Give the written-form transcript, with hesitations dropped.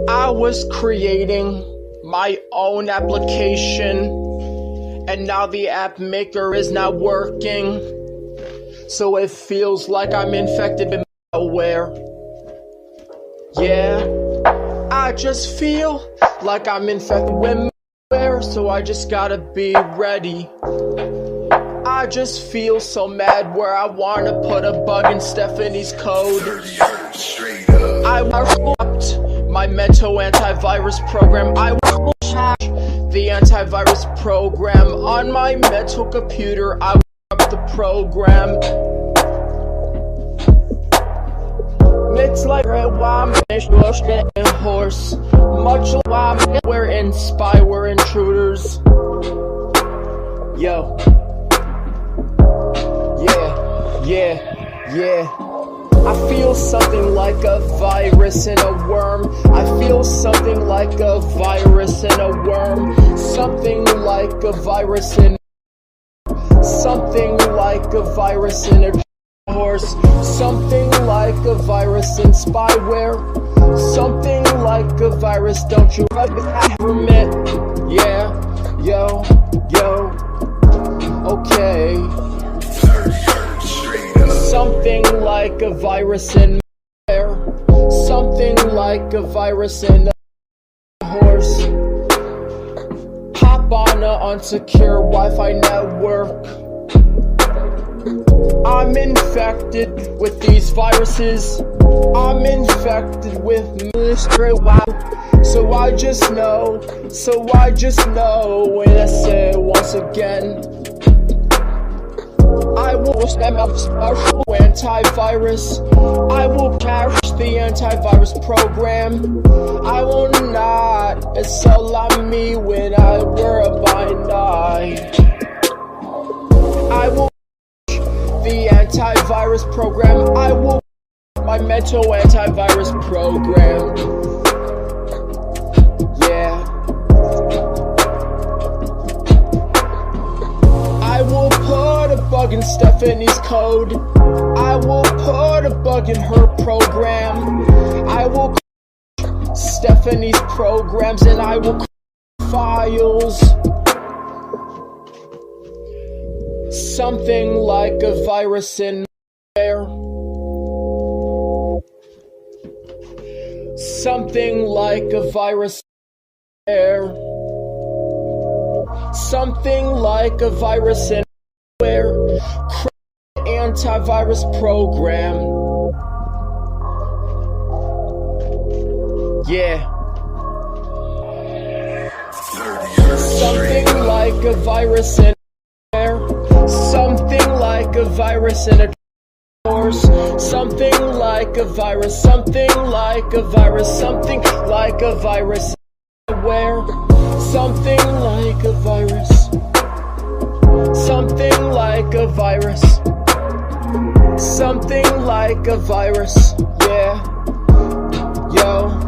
I was creating my own application, and now the app maker is not working. So it feels like I'm infected with malware. Yeah, I just feel like I'm infected with malware, so I just gotta be ready. I just feel so mad where I wanna put a bug in Stephanie's code. I stopped my mental antivirus program. I will hack the antivirus program on my mental computer. I will up the program. It's like a horse, much like we're in spyware intruders. Yo. Yeah. I feel something like a virus in a worm. I feel something like a virus in a worm. Something like a virus in. Something like a virus in a horse. Something like a virus in spyware. Something like a virus, don't you admit? Yeah, yo, okay. Something like a virus in air. Something like a virus in a horse. Hop on a unsecure Wi-Fi network. I'm infected with these viruses. I'm infected with Mr. Wow. So I just know, when I say it once again, I will spam up special antivirus. I will cache the antivirus program. I will not allow me when I wear a bind eye. I will the antivirus program. I will my mental antivirus program. Yeah. I will put a bug in Stephanie's code. I will put a bug in her program. I will Stephanie's programs, and I will files. Something like a virus in there. Something like a virus there. Something like a virus in where antivirus program. Yeah. Something like a virus in there. Something like a virus in a horse. Something like a virus. Something like a virus. Something like a virus. Where? Something like a virus. Something like a virus. Something like a virus. Yeah. Yo.